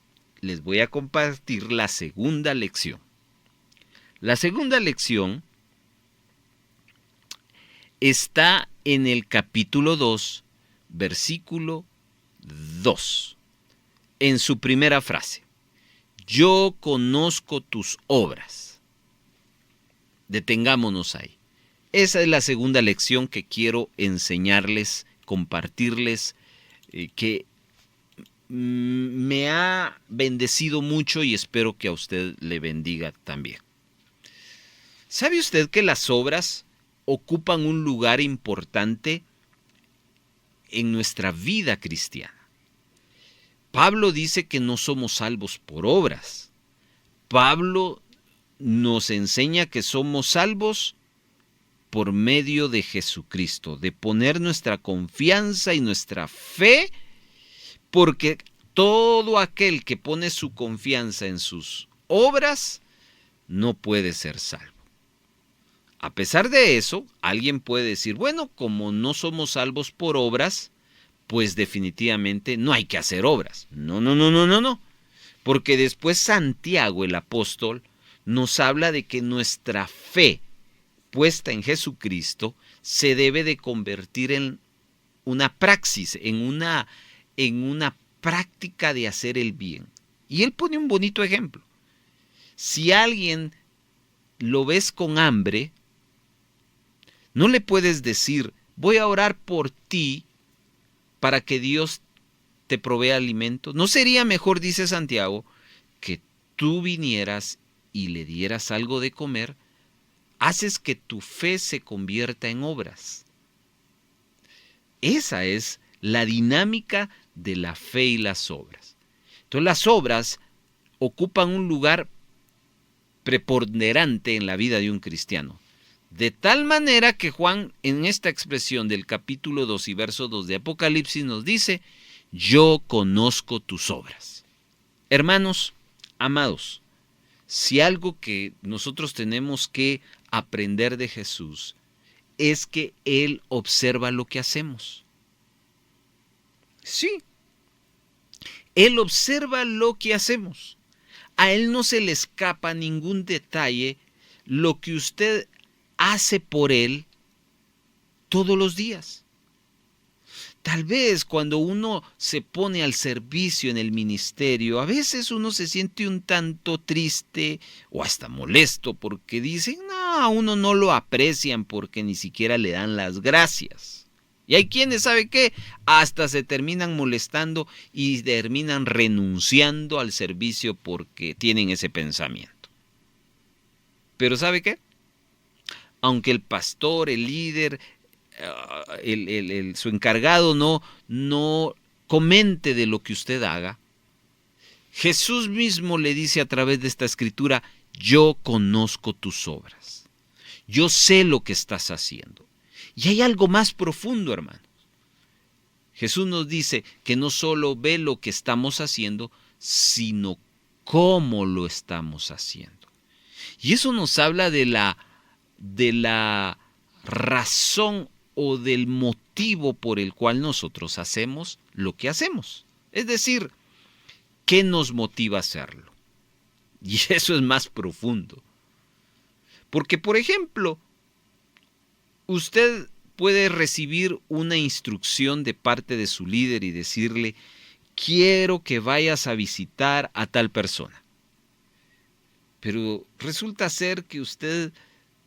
les voy a compartir la segunda lección. La segunda lección está en el capítulo 2, versículo 2, en su primera frase: yo conozco tus obras. Detengámonos ahí. Esa es la segunda lección que quiero enseñarles, compartirles, que me ha bendecido mucho y espero que a usted le bendiga también. ¿Sabe usted que las obras ocupan un lugar importante en nuestra vida cristiana? Pablo dice que no somos salvos por obras. Pablo nos enseña que somos salvos por medio de Jesucristo, de poner nuestra confianza y nuestra fe, porque todo aquel que pone su confianza en sus obras no puede ser salvo. A pesar de eso, alguien puede decir, bueno, como no somos salvos por obras, pues definitivamente no hay que hacer obras. No. Porque después Santiago, el apóstol, nos habla de que nuestra fe puesta en Jesucristo se debe de convertir en una praxis, en una práctica de hacer el bien. Y él pone un bonito ejemplo. Si alguien lo ves con hambre, no le puedes decir, voy a orar por ti para que Dios te provea alimento. ¿No sería mejor, dice Santiago, que tú vinieras y le dieras algo de comer? Haces que tu fe se convierta en obras. Esa es la dinámica de la fe y las obras. Entonces las obras ocupan un lugar preponderante en la vida de un cristiano. De tal manera que Juan, en esta expresión del capítulo 2 y verso 2 de Apocalipsis, nos dice, yo conozco tus obras. Hermanos, amados, si algo que nosotros tenemos que aprender de Jesús es que Él observa lo que hacemos. Sí, Él observa lo que hacemos. A Él no se le escapa ningún detalle lo que usted hace por Él todos los días. Tal vez cuando uno se pone al servicio en el ministerio, a veces uno se siente un tanto triste o hasta molesto porque dicen, no, a uno no lo aprecian porque ni siquiera le dan las gracias. Y hay quienes, ¿sabe qué? Hasta se terminan molestando y terminan renunciando al servicio porque tienen ese pensamiento. Pero ¿sabe qué? Aunque el pastor, el líder, su encargado no comente de lo que usted haga, Jesús mismo le dice a través de esta escritura, yo conozco tus obras, yo sé lo que estás haciendo. Y hay algo más profundo, hermanos. Jesús nos dice que no solo ve lo que estamos haciendo, sino cómo lo estamos haciendo. Y eso nos habla de la razón o del motivo por el cual nosotros hacemos lo que hacemos. Es decir, ¿qué nos motiva a hacerlo? Y eso es más profundo. Porque, por ejemplo, usted puede recibir una instrucción de parte de su líder y decirle, quiero que vayas a visitar a tal persona. Pero resulta ser que usted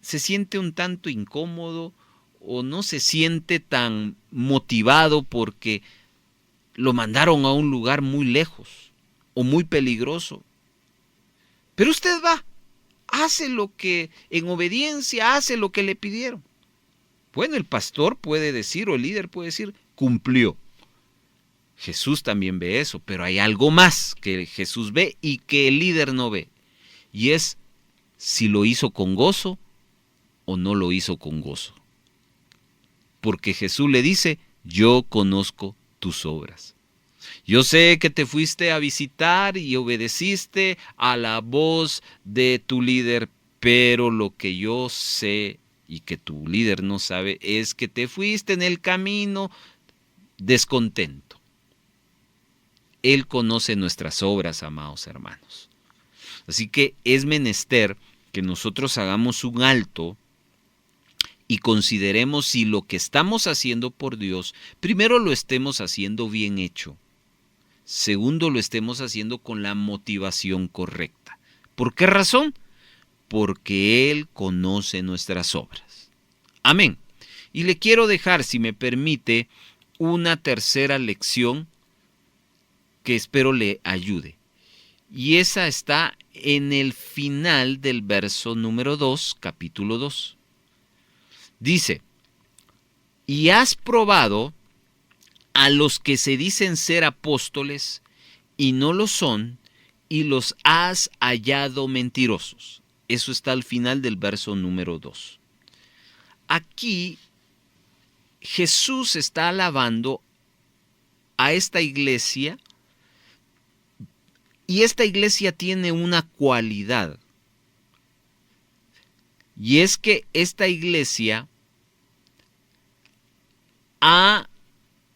se siente un tanto incómodo o no se siente tan motivado porque lo mandaron a un lugar muy lejos o muy peligroso. Pero usted va, hace lo que, en obediencia, hace lo que le pidieron. Bueno, el pastor puede decir o el líder puede decir, cumplió. Jesús también ve eso, pero hay algo más que Jesús ve y que el líder no ve. Y es si lo hizo con gozo o no lo hizo con gozo. Porque Jesús le dice, yo conozco tus obras. Yo sé que te fuiste a visitar y obedeciste a la voz de tu líder, pero lo que yo sé y que tu líder no sabe es que te fuiste en el camino descontento. Él conoce nuestras obras, amados hermanos. Así que es menester que nosotros hagamos un alto y consideremos si lo que estamos haciendo por Dios, primero lo estemos haciendo bien hecho. Segundo, lo estemos haciendo con la motivación correcta. ¿Por qué razón? Porque Él conoce nuestras obras. Amén. Y le quiero dejar, si me permite, una tercera lección que espero le ayude. Y esa está en el final del verso número 2, capítulo 2. Dice, y has probado a los que se dicen ser apóstoles y no lo son, y los has hallado mentirosos. Eso está al final del verso número 2. Aquí Jesús está alabando a esta iglesia y esta iglesia tiene una cualidad. Y es que esta iglesia ha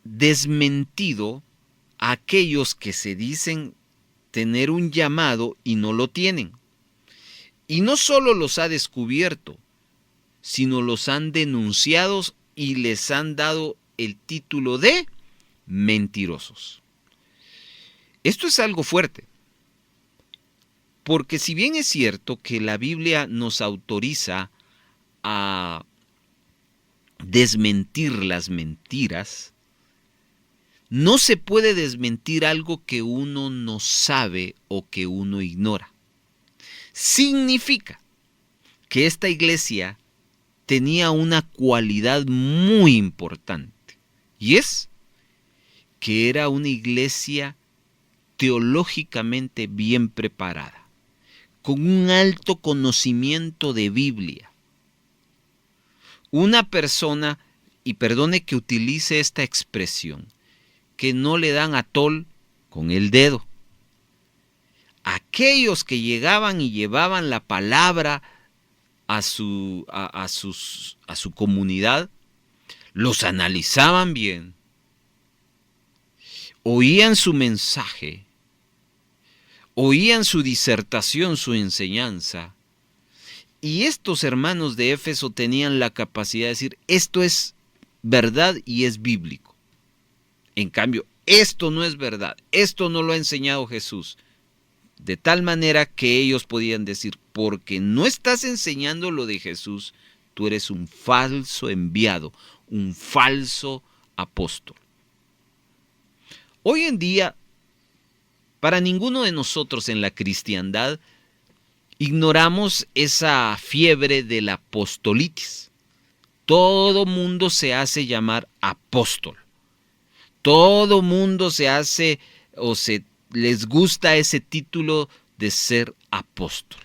desmentido a aquellos que se dicen tener un llamado y no lo tienen. Y no solo los ha descubierto, sino los han denunciado y les han dado el título de mentirosos. Esto es algo fuerte, porque si bien es cierto que la Biblia nos autoriza a desmentir las mentiras, no se puede desmentir algo que uno no sabe o que uno ignora. Significa que esta iglesia tenía una cualidad muy importante, y es que era una iglesia teológicamente bien preparada, con un alto conocimiento de Biblia. Una persona, y perdone que utilice esta expresión, que no le dan atol con el dedo. Aquellos que llegaban y llevaban la palabra a su comunidad, los analizaban bien, oían su mensaje, oían su disertación, su enseñanza, y estos hermanos de Éfeso tenían la capacidad de decir, esto es verdad y es bíblico. En cambio, esto no es verdad, esto no lo ha enseñado Jesús. De tal manera que ellos podían decir, porque no estás enseñando lo de Jesús, tú eres un falso enviado, un falso apóstol. Hoy en día, para ninguno de nosotros en la cristiandad, ignoramos esa fiebre de la apostolitis. Todo mundo se hace llamar apóstol. Todo mundo se hace o les gusta ese título de ser apóstol.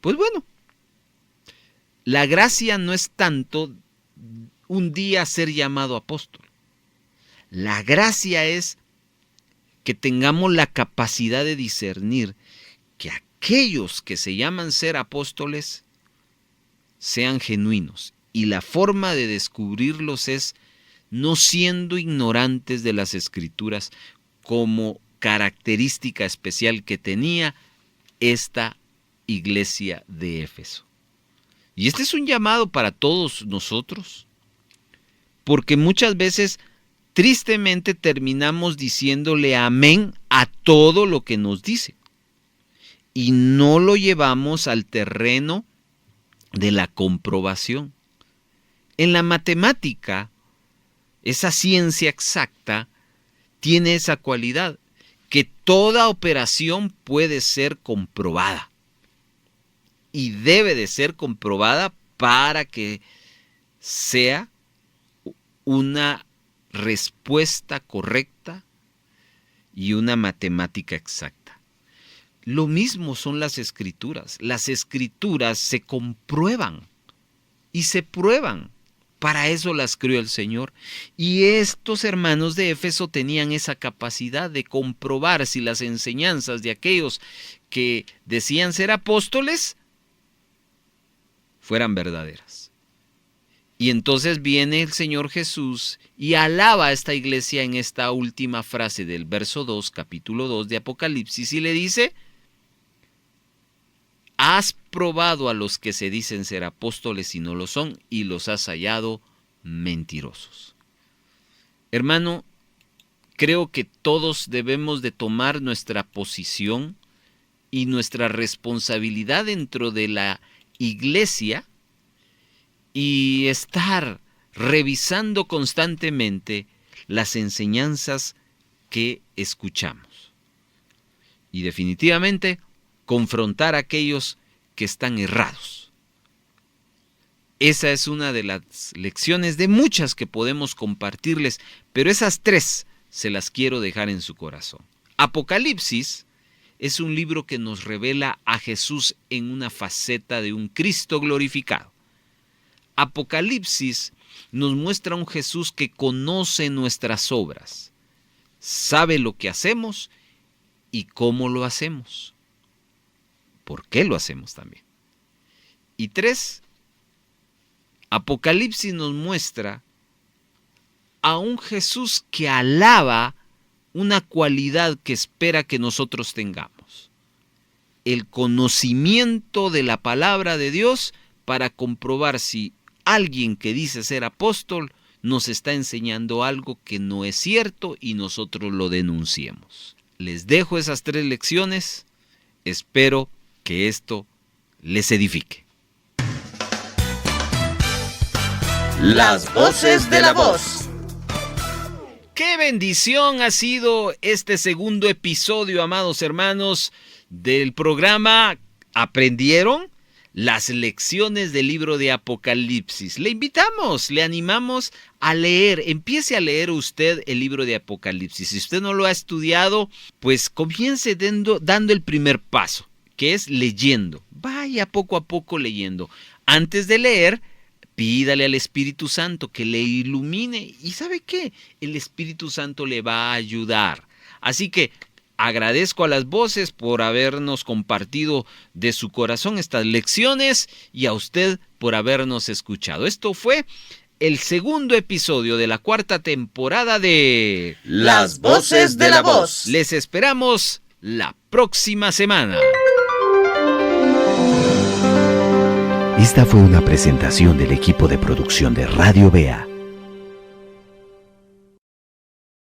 Pues bueno, la gracia no es tanto un día ser llamado apóstol. La gracia es que tengamos la capacidad de discernir que aquellos que se llaman ser apóstoles sean genuinos. Y la forma de descubrirlos es no siendo ignorantes de las Escrituras, como característica especial que tenía esta iglesia de Éfeso. Y este es un llamado para todos nosotros, porque muchas veces tristemente terminamos diciéndole amén a todo lo que nos dice y no lo llevamos al terreno de la comprobación. En la matemática, esa ciencia exacta tiene esa cualidad, que toda operación puede ser comprobada y debe de ser comprobada para que sea una respuesta correcta y una matemática exacta. Lo mismo son las Escrituras. Las Escrituras se comprueban y se prueban. Para eso las creó el Señor. Y estos hermanos de Éfeso tenían esa capacidad de comprobar si las enseñanzas de aquellos que decían ser apóstoles fueran verdaderas. Y entonces viene el Señor Jesús y alaba a esta iglesia en esta última frase del verso 2, capítulo 2 de Apocalipsis, y le dice: has probado a los que se dicen ser apóstoles y no lo son, y los has hallado mentirosos. Hermano, creo que todos debemos de tomar nuestra posición y nuestra responsabilidad dentro de la iglesia y estar revisando constantemente las enseñanzas que escuchamos. Y definitivamente confrontar a aquellos que están errados. Esa es una de las lecciones de muchas que podemos compartirles, pero esas 3 se las quiero dejar en su corazón. Apocalipsis es un libro que nos revela a Jesús en una faceta de un Cristo glorificado. Apocalipsis nos muestra un Jesús que conoce nuestras obras, sabe lo que hacemos y cómo lo hacemos. ¿Por qué lo hacemos también? Y 3, Apocalipsis nos muestra a un Jesús que alaba una cualidad que espera que nosotros tengamos: el conocimiento de la palabra de Dios para comprobar si alguien que dice ser apóstol nos está enseñando algo que no es cierto y nosotros lo denunciemos. Les dejo esas 3 lecciones, espero que esto les edifique. Las voces de la voz. ¡Qué bendición ha sido este segundo episodio, amados hermanos, del programa! ¿Aprendieron? Las lecciones del libro de Apocalipsis. Le invitamos, le animamos a leer. Empiece a leer usted el libro de Apocalipsis. Si usted no lo ha estudiado, pues comience dando el primer paso, que es leyendo. Vaya poco a poco leyendo. Antes de leer, pídale al Espíritu Santo que le ilumine. ¿Y sabe qué? El Espíritu Santo le va a ayudar. Así que agradezco a las voces por habernos compartido de su corazón estas lecciones y a usted por habernos escuchado. Esto fue el segundo episodio de la 4ª temporada de Las voces de la voz. Les esperamos la próxima semana. Esta fue una presentación del equipo de producción de Radio Bea.